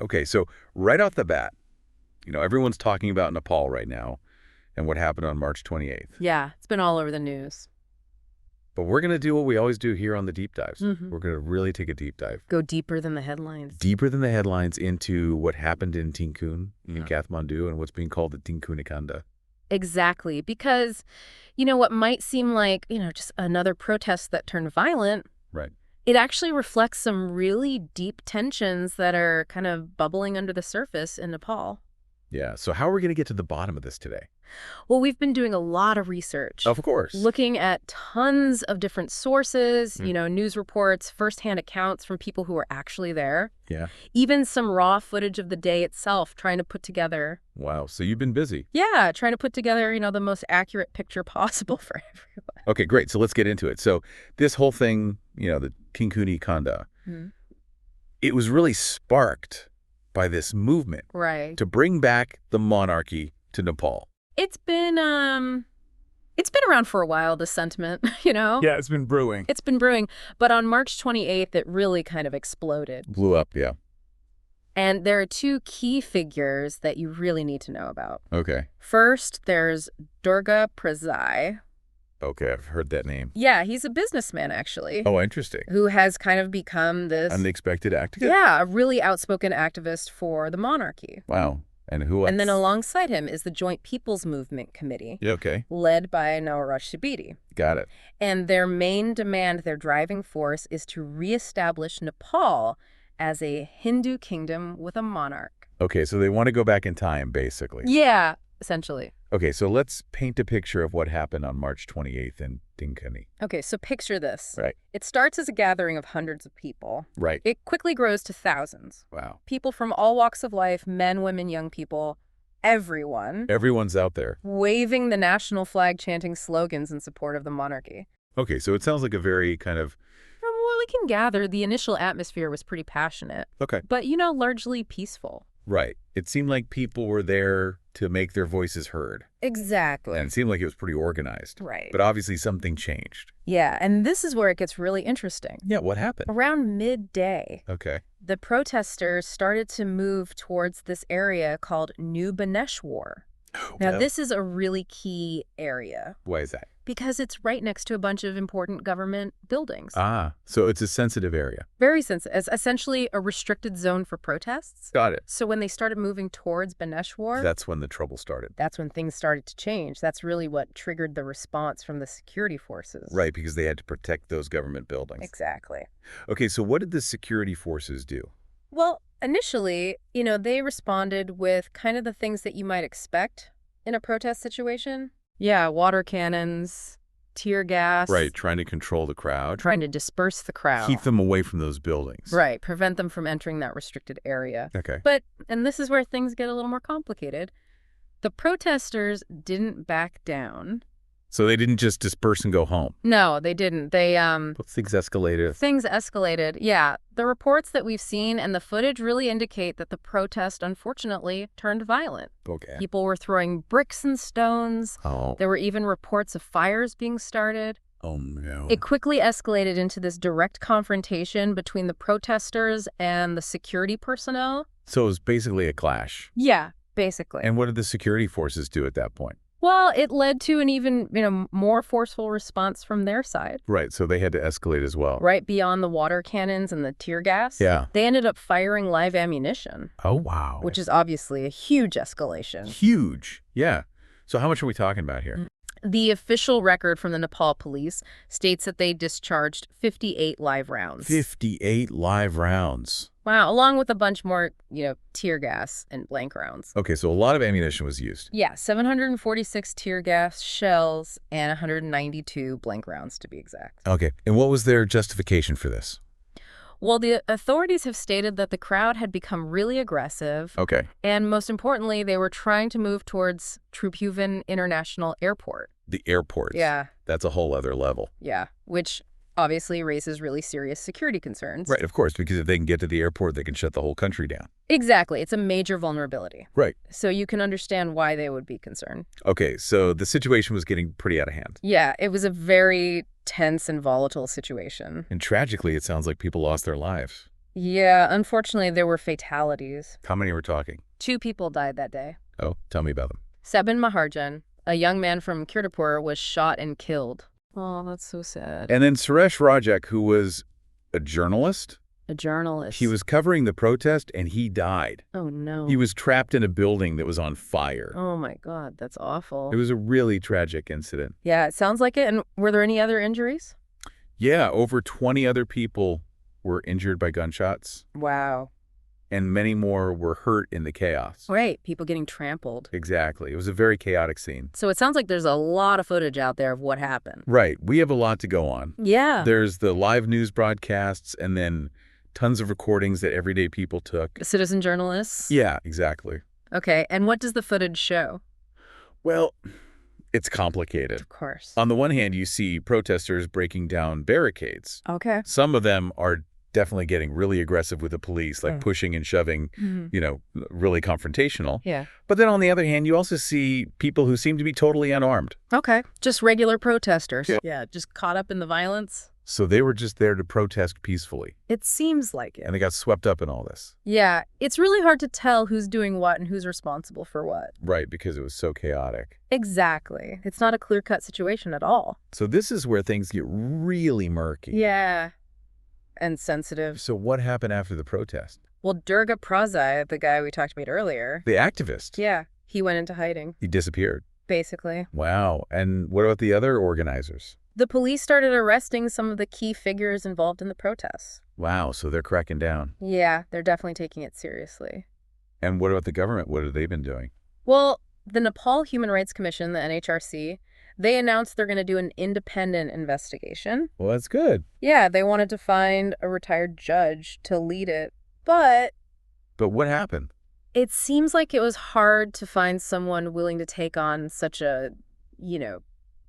Okay, so right off the bat, everyone's talking about Nepal right now and what happened on March 28th. Yeah, it's been all over the news. But we're going to do what we always do here on the Deep Dives. Mm-hmm. We're going to really take a deep dive. Go deeper than the headlines. Deeper than the headlines into what happened in Tinkune, in Kathmandu, and what's being called the Tinkune Kanda. Exactly, because, what might seem like, just another protest that turned violent. Right. It actually reflects some really deep tensions that are kind of bubbling under the surface in Nepal. Yeah, so how are we going to get to the bottom of this today? Well, we've been doing a lot of research. Of course. Looking at tons of different sources, news reports, firsthand accounts from people who were actually there. Yeah. Even some raw footage of the day itself, trying to put together. Wow, so you've been busy. Yeah, trying to put together, the most accurate picture possible for everyone. Okay, great. So let's get into it. So this whole thing, the Tinkune Kanda, it was really sparked by this movement to bring back the monarchy to Nepal. It's been around for a while, this sentiment, Yeah, it's been brewing. It's been brewing. But on March 28th, it really kind of exploded. Blew up, yeah. And there are two key figures that you really need to know about. Okay. First, there's Durga Prasad. Okay, I've heard that name. Yeah, he's a businessman, actually. Oh, interesting. Who has kind of become this... unexpected activist? Yeah, a really outspoken activist for the monarchy. Wow. And who else? And then alongside him is the Joint People's Movement Committee. Yeah, okay. Led by Nawaraj Shabidi. Got it. And their main demand, their driving force, is to reestablish Nepal as a Hindu kingdom with a monarch. Okay, so they want to go back in time, basically. Yeah, essentially. Okay, so let's paint a picture of what happened on March 28th in Tinkune. Okay, so picture this. Right. It starts as a gathering of hundreds of people. Right. It quickly grows to thousands. Wow. People from all walks of life, men, women, young people, everyone. Everyone's out there. Waving the national flag, chanting slogans in support of the monarchy. Okay, so it sounds like a very kind of... From what we can gather, the initial atmosphere was pretty passionate. Okay. But, largely peaceful. Right. It seemed like people were there to make their voices heard. Exactly. And it seemed like it was pretty organized. Right. But obviously something changed. Yeah, and this is where it gets really interesting. Yeah, what happened? Around midday, okay, the protesters started to move towards this area called New Baneshwar. Now, this is a really key area. Why is that? Because it's right next to a bunch of important government buildings. Ah, so it's a sensitive area. Very sensitive. It's essentially a restricted zone for protests. Got it. So when they started moving towards Baneshwar... that's when the trouble started. That's when things started to change. That's really what triggered the response from the security forces. Right, because they had to protect those government buildings. Exactly. Okay, so what did the security forces do? Well, initially, they responded with kind of the things that you might expect in a protest situation. Yeah, water cannons, tear gas. Right, trying to control the crowd. Trying to disperse the crowd. Keep them away from those buildings. Right, prevent them from entering that restricted area. Okay. But, and this is where things get a little more complicated, the protesters didn't back down. So they didn't just disperse and go home? No, they didn't. They, But things escalated. Things escalated, yeah. The reports that we've seen and the footage really indicate that the protest, unfortunately, turned violent. Okay. People were throwing bricks and stones. Oh. There were even reports of fires being started. Oh, no. It quickly escalated into this direct confrontation between the protesters and the security personnel. So it was basically a clash. Yeah, basically. And what did the security forces do at that point? Well, it led to an even, more forceful response from their side. Right, so they had to escalate as well. Right beyond the water cannons and the tear gas. Yeah. They ended up firing live ammunition. Oh, wow. Which is obviously a huge escalation. Huge. Yeah. So how much are we talking about here? The official record from the Nepal police states that they discharged 58 live rounds. 58 live rounds. Wow, along with a bunch more, tear gas and blank rounds. Okay, so a lot of ammunition was used. Yeah, 746 tear gas shells and 192 blank rounds, to be exact. Okay, and what was their justification for this? Well, the authorities have stated that the crowd had become really aggressive. Okay. And most importantly, they were trying to move towards Truphuvan International Airport. The airport. Yeah. That's a whole other level. Yeah, which obviously raises really serious security concerns. Right, of course, because if they can get to the airport, they can shut the whole country down. Exactly. It's a major vulnerability. Right. So you can understand why they would be concerned. Okay, so the situation was getting pretty out of hand. Yeah, it was a very tense and volatile situation. And tragically, it sounds like people lost their lives. Yeah, unfortunately, there were fatalities. How many were talking? 2 people died that day. Oh, tell me about them. Sebin Maharjan, a young man from Kirtipur, was shot and killed. Oh, that's so sad. And then Suresh Rajak, who was a journalist. A journalist. He was covering the protest, and he died. Oh, no. He was trapped in a building that was on fire. Oh, my God. That's awful. It was a really tragic incident. Yeah, it sounds like it. And were there any other injuries? Yeah, over 20 other people were injured by gunshots. Wow. And many more were hurt in the chaos. Right, people getting trampled. Exactly. It was a very chaotic scene. So it sounds like there's a lot of footage out there of what happened. Right. We have a lot to go on. Yeah. There's the live news broadcasts and then tons of recordings that everyday people took. Citizen journalists? Yeah, exactly. Okay, and what does the footage show? Well, it's complicated. Of course. On the one hand, you see protesters breaking down barricades. Okay. Some of them are definitely getting really aggressive with the police, like pushing and shoving, really confrontational. Yeah. But then on the other hand, you also see people who seem to be totally unarmed. Okay. Just regular protesters. Yeah, just caught up in the violence. So they were just there to protest peacefully. It seems like it. And they got swept up in all this. Yeah, it's really hard to tell who's doing what and who's responsible for what. Right, because it was so chaotic. Exactly. It's not a clear-cut situation at all. So this is where things get really murky. Yeah. And sensitive. So what happened after the protest? Well, Durga Prasad, the guy we talked about earlier. The activist? Yeah, he went into hiding. He disappeared? Basically. Wow. And what about the other organizers? The police started arresting some of the key figures involved in the protests. Wow, so they're cracking down. Yeah, they're definitely taking it seriously. And what about the government? What have they been doing? Well, the Nepal Human Rights Commission, the NHRC, they announced they're going to do an independent investigation. Well, that's good. Yeah, they wanted to find a retired judge to lead it, but what happened? it seems like it was hard to find someone willing to take on such a,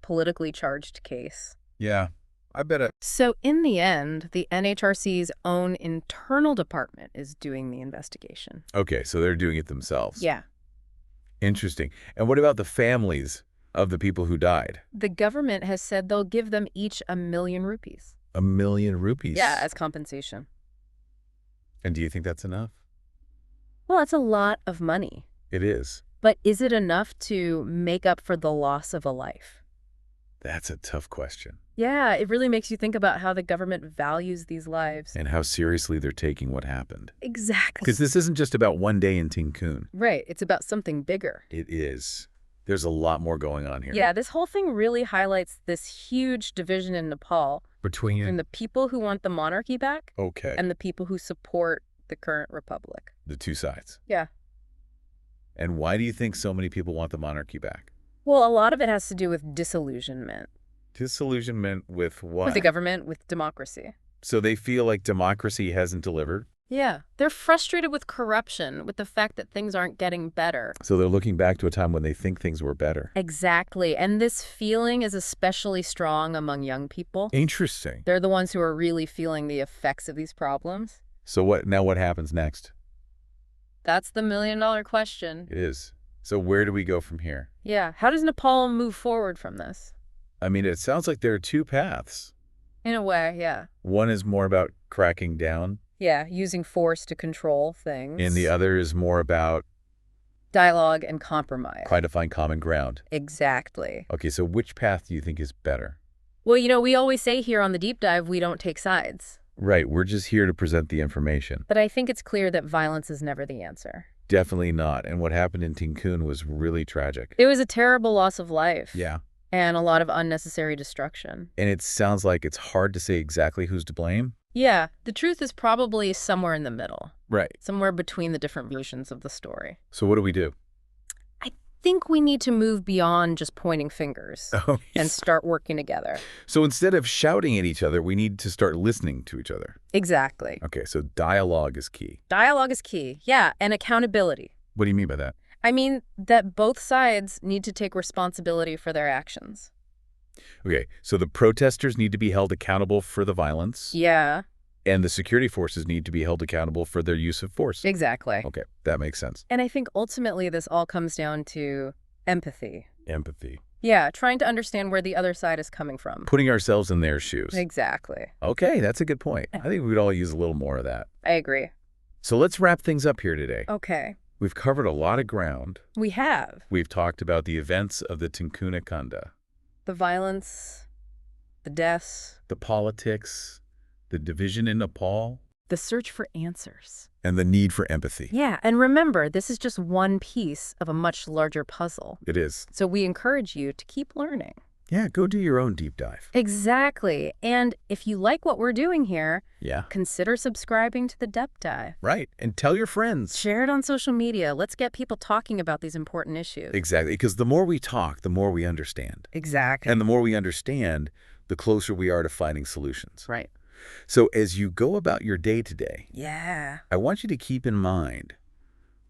politically charged case. Yeah, I bet it. So in the end, the NHRC's own internal department is doing the investigation. Okay, so they're doing it themselves. Yeah. Interesting. And what about the families of the people who died? The government has said they'll give them each 1 million rupees. 1 million rupees? Yeah, as compensation. And do you think that's enough? Well, that's a lot of money. It is. But is it enough to make up for the loss of a life? That's a tough question. Yeah, it really makes you think about how the government values these lives. And how seriously they're taking what happened. Exactly. Because this isn't just about one day in Tinkune. Right, it's about something bigger. It is. There's a lot more going on here. Yeah, this whole thing really highlights this huge division in Nepal Between the people who want the monarchy back Okay. and the people who support the current republic. The two sides. Yeah. And why do you think so many people want the monarchy back? Well, a lot of it has to do with disillusionment. Disillusionment with what? With the government, with democracy. So they feel like democracy hasn't delivered? Yeah. They're frustrated with corruption, with the fact that things aren't getting better. So they're looking back to a time when they think things were better. Exactly. And this feeling is especially strong among young people. Interesting. They're the ones who are really feeling the effects of these problems. So what happens next? That's the million-dollar question. It is. So where do we go from here? Yeah. How does Nepal move forward from this? I mean, it sounds like there are two paths. In a way, yeah. One is more about cracking down. Yeah, using force to control things. And the other is more about dialogue and compromise. trying to find common ground. Exactly. Okay, so which path do you think is better? Well, we always say here on the Deep Dive, we don't take sides. Right, we're just here to present the information. But I think it's clear that violence is never the answer. Definitely not. And what happened in Tinkune was really tragic. It was a terrible loss of life. Yeah. And a lot of unnecessary destruction. And it sounds like it's hard to say exactly who's to blame. Yeah, the truth is probably somewhere in the middle. Right. Somewhere between the different versions of the story. So what do we do? I think we need to move beyond just pointing fingers and start working together. So instead of shouting at each other, we need to start listening to each other. Exactly. Okay, so dialogue is key. Dialogue is key. Yeah, and accountability. What do you mean by that? I mean that both sides need to take responsibility for their actions. Okay, so the protesters need to be held accountable for the violence. Yeah. And the security forces need to be held accountable for their use of force. Exactly. Okay, that makes sense. And I think ultimately this all comes down to empathy. Empathy. Yeah, trying to understand where the other side is coming from. Putting ourselves in their shoes. Exactly. Okay, that's a good point. I think we'd all use a little more of that. I agree. So let's wrap things up here today. Okay. We've covered a lot of ground. We have. We've talked about the events of the Tinkune Kanda. The violence, the deaths. The politics, the division in Nepal. The search for answers. And the need for empathy. Yeah, and remember, this is just one piece of a much larger puzzle. It is. So we encourage you to keep learning. Yeah, go do your own deep dive. Exactly. And if you like what we're doing here, yeah, consider subscribing to the Depth Dive. Right. And tell your friends. Share it on social media. Let's get people talking about these important issues. Exactly. Because the more we talk, the more we understand. Exactly. And the more we understand, the closer we are to finding solutions. Right. So as you go about your day today, yeah, I want you to keep in mind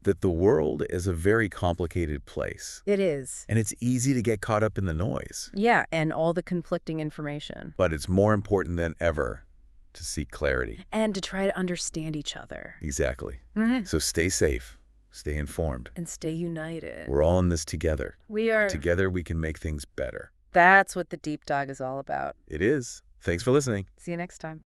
that the world is a very complicated place. It is. And it's easy to get caught up in the noise. Yeah, and all the conflicting information. But it's more important than ever to seek clarity. And to try to understand each other. Exactly. Mm-hmm. So stay safe, stay informed. And stay united. We're all in this together. We are. Together we can make things better. That's what the Deep Dive is all about. It is. Thanks for listening. See you next time.